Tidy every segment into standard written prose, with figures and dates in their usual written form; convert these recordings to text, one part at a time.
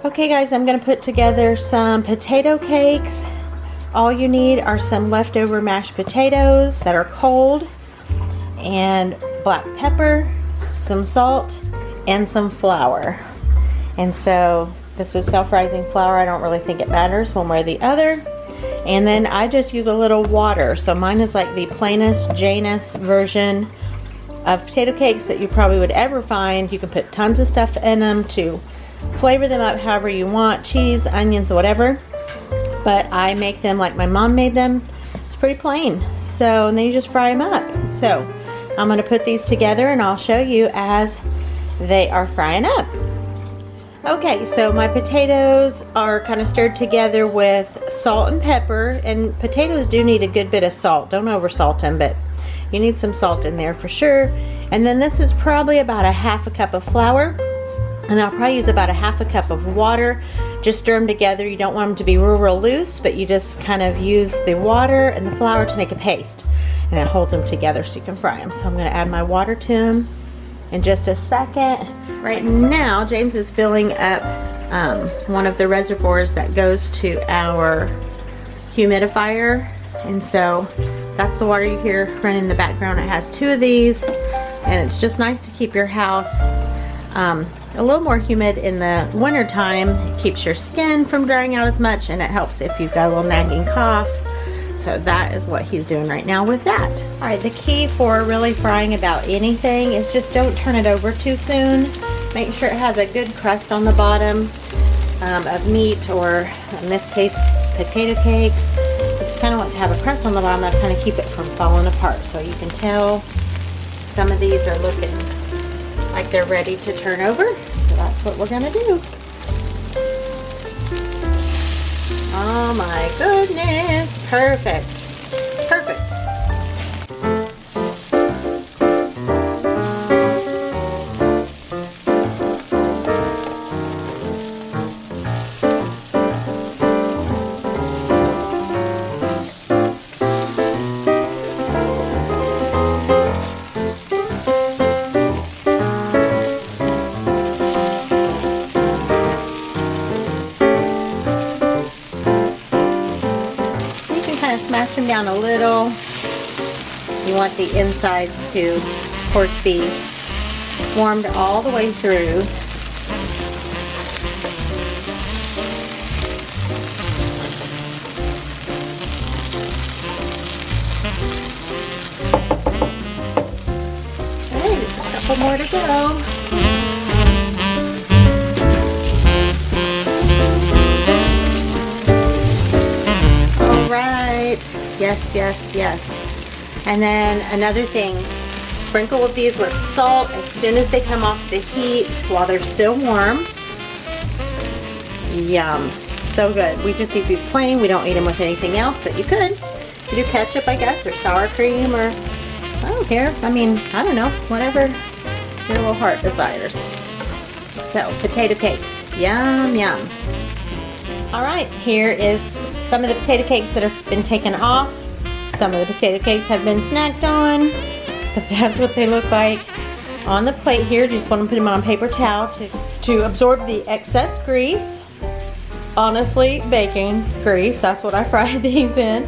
Okay guys, I'm gonna put together some potato cakes. All you need are some leftover mashed potatoes that are cold, and black pepper, some salt, and some flour. And so this is self-rising flour. I don't really think it matters one way or the other. And then I just use a little water. So mine is like the plainest, Janus version of potato cakes that you probably would ever find. You can put tons of stuff in them to flavor them up however you want, cheese, onions, whatever. But I make them like my mom made them. It's pretty plain. So, and then you just fry them up. So I'm gonna put these together and I'll show you as they are frying up. Okay, so my potatoes are kind of stirred together with salt and pepper, and potatoes do need a good bit of salt. Don't over salt them, but you need some salt in there for sure. And then this is probably about a half a cup of flour. And I'll probably use about a half a cup of water. Just stir them together. You don't want them to be real loose, but you just kind of use the water and the flour to make a paste. And it holds them together so you can fry them. So I'm gonna add my water to them in just a second. Right now, James is filling up one of the reservoirs that goes to our humidifier. And so that's the water you hear running in the background. It has 2 of these, and it's just nice to keep your house a little more humid in the winter time. It keeps your skin from drying out as much, and it helps if you've got a little nagging cough. So that is what he's doing right now with that. All right, the key for really frying about anything is just don't turn it over too soon. Make sure it has a good crust on the bottom of meat, or in this case, potato cakes. You just kind of want to have a crust on the bottom that kind of keep it from falling apart. So you can tell some of these are looking like they're ready to turn over. So that's what we're gonna do. Oh my goodness, perfect, perfect. Smash them down a little. You want the insides to, of course, be warmed all the way through. Okay, just a couple more to go. Yes, yes, yes. And then another thing, sprinkle these with salt as soon as they come off the heat while they're still warm. Yum, so good. We just eat these plain. We don't eat them with anything else, but you could. You do ketchup, I guess, or sour cream, or I don't care. I mean, I don't know, whatever your little heart desires. So, potato cakes, yum, yum. All right, here is some of the potato cakes that have been taken off. Some of the potato cakes have been snacked on. But that's what they look like on the plate here. Just want to put them on paper towel to absorb the excess grease. Honestly, bacon grease. That's what I fried these in.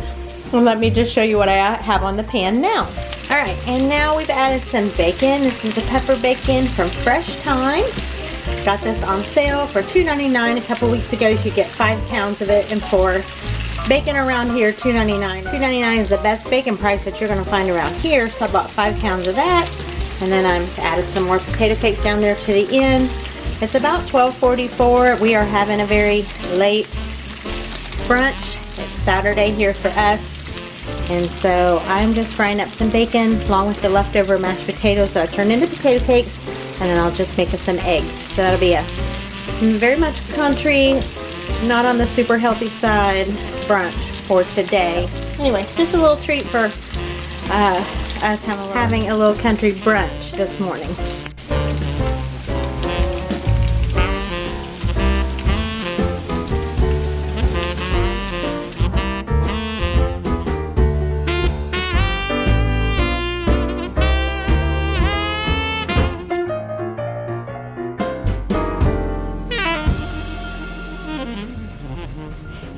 And let me just show you what I have on the pan now. All right, and now we've added some bacon. This is the pepper bacon from Fresh Thyme. Got this on sale for $2.99 a couple weeks ago. You could get 5 pounds of it, and for bacon around here, $2.99. $2.99 is the best bacon price that you're going to find around here, so I bought 5 pounds of that. And then I've added some more potato cakes down there to the end. It's about $12.44. We are having a very late brunch. It's Saturday here for us. And so I'm just frying up some bacon along with the leftover mashed potatoes that I turned into potato cakes. And then I'll just make us some eggs. So that'll be a very much country, not on the super healthy side brunch for today. Anyway, just a little treat for us having a little country brunch this morning.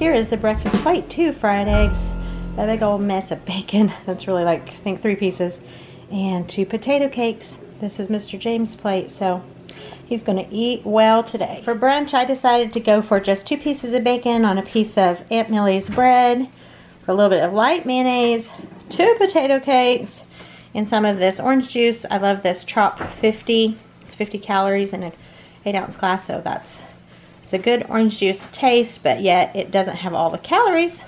Here is the breakfast plate. 2 fried eggs, a big old mess of bacon. That's really like, I think 3 pieces. And 2 potato cakes. This is Mr. James' plate, so he's gonna eat well today. For brunch, I decided to go for just 2 pieces of bacon on a piece of Aunt Millie's bread, for a little bit of light mayonnaise, 2 potato cakes, and some of this orange juice. I love this Trop 50. It's 50 calories in an 8-ounce glass, so it's a good orange juice taste, but yet it doesn't have all the calories.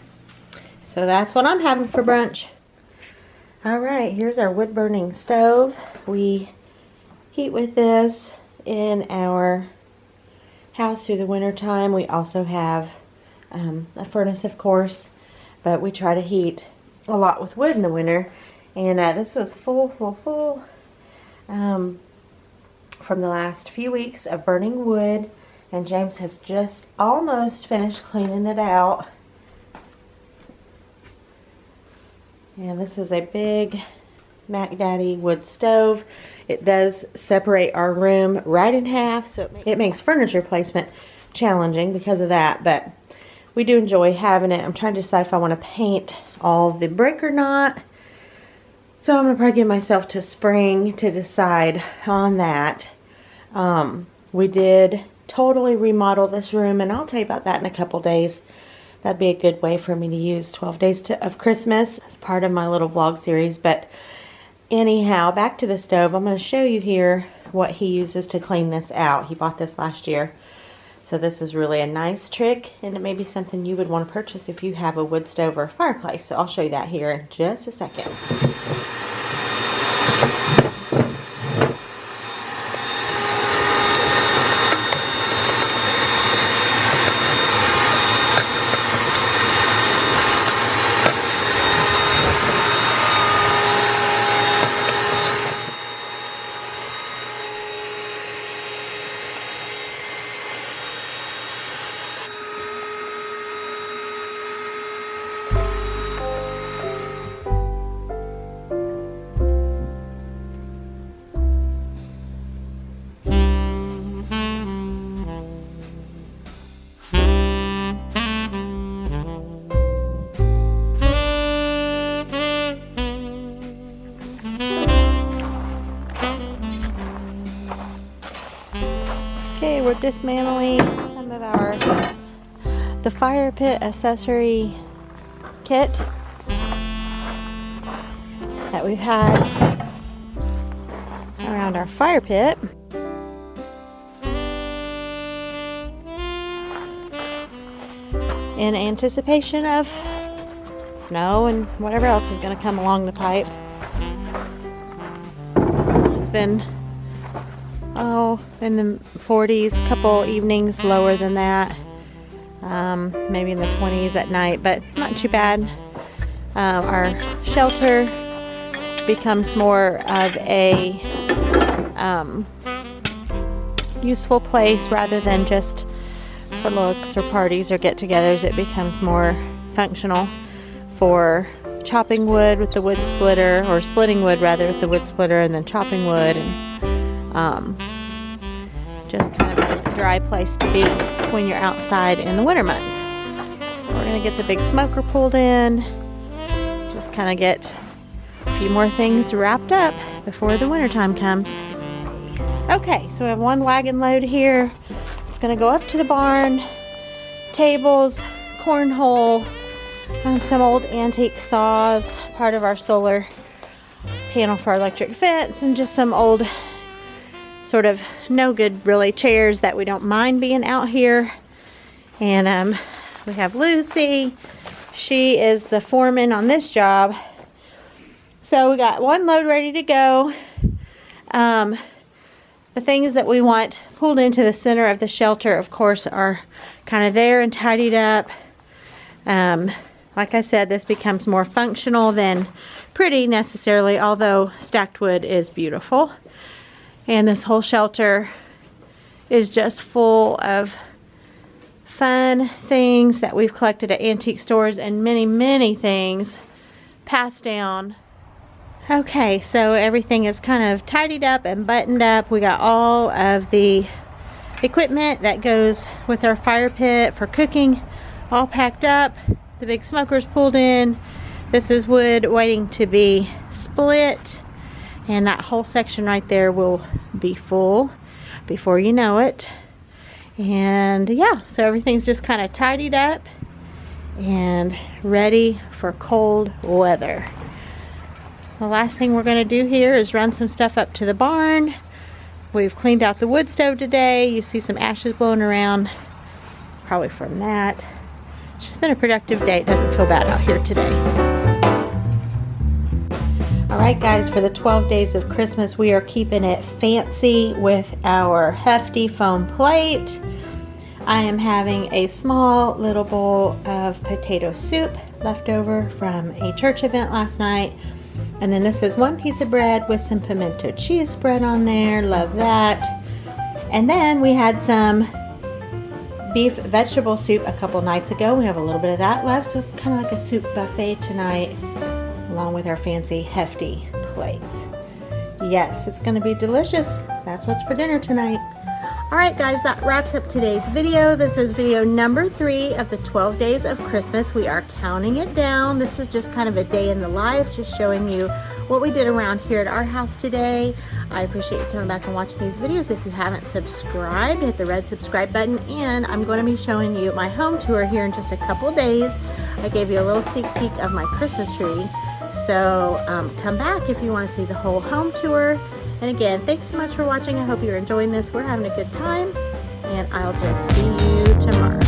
So that's what I'm having for brunch. All right, here's our wood burning stove. We heat with this in our house through the winter time. We also have a furnace, of course, but we try to heat a lot with wood in the winter. And this was full from the last few weeks of burning wood, and James has just almost finished cleaning it out. And this is a big Mac Daddy wood stove. It does separate our room right in half, so it makes furniture placement challenging because of that, but we do enjoy having it. I'm trying to decide if I want to paint all the brick or not, so I'm going to probably give myself to spring to decide on that. We did totally remodel this room, and I'll tell you about that in a couple days. That'd be a good way for me to use 12 days of Christmas as part of my little vlog series. But anyhow, back to the stove. I'm going to show you here what he uses to clean this out. He bought this last year. So this is really a nice trick, and it may be something you would want to purchase if you have a wood stove or a fireplace. So I'll show you that here in just a second. Okay, we're dismantling some of the fire pit accessory kit that we've had around our fire pit. In anticipation of snow and whatever else is going to come along the pipe. It's been in the 40s, a couple evenings lower than that, maybe in the 20s at night, but not too bad. Our shelter becomes more of a useful place rather than just for looks or parties or get-togethers. It becomes more functional for chopping wood with the wood splitter, or splitting wood rather with the wood splitter, and then chopping wood, and just kind of a dry place to be when you're outside in the winter months. We're going to get the big smoker pulled in, just kind of get a few more things wrapped up before the winter time comes. Okay, so we have 1 wagon load here. It's going to go up to the barn. Tables, cornhole, some old antique saws, part of our solar panel for our electric fence, and just some old sort of no good really chairs that we don't mind being out here. And we have Lucy. She is the foreman on this job. So we got 1 load ready to go. The things that we want pulled into the center of the shelter, of course, are kind of there and tidied up. Like I said, this becomes more functional than pretty necessarily, although stacked wood is beautiful. And this whole shelter is just full of fun things that we've collected at antique stores, and many things passed down. Okay, so everything is kind of tidied up and buttoned up. We got all of the equipment that goes with our fire pit for cooking all packed up. The big smoker's pulled in. This is wood waiting to be split, and that whole section right there will be full before you know it. And yeah, so everything's just kind of tidied up and ready for cold weather. The last thing we're going to do here is run some stuff up to the barn. We've cleaned out the wood stove today. You see some ashes blowing around, probably from that. It's just been a productive day. It doesn't feel bad out here today. Alright guys, for the 12 days of Christmas, we are keeping it fancy with our hefty foam plate. I am having a small little bowl of potato soup left over from a church event last night. And then this is one piece of bread with some pimento cheese spread on there. Love that. And then we had some beef vegetable soup a couple nights ago. We have a little bit of that left, so it's kind of like a soup buffet tonight, along with our fancy hefty plates. Yes, it's going to be delicious. That's what's for dinner tonight. Alright guys, that wraps up today's video. This is video number 3 of the 12 days of Christmas. We are counting it down. This was just kind of a day in the life, just showing you what we did around here at our house today. I appreciate you coming back and watching these videos. If you haven't subscribed, hit the red subscribe button, and I'm going to be showing you my home tour here in just a couple days. I gave you a little sneak peek of my Christmas tree. So come back if you want to see the whole home tour. And again, thanks so much for watching. I hope you're enjoying this. We're having a good time, and I'll just see you tomorrow.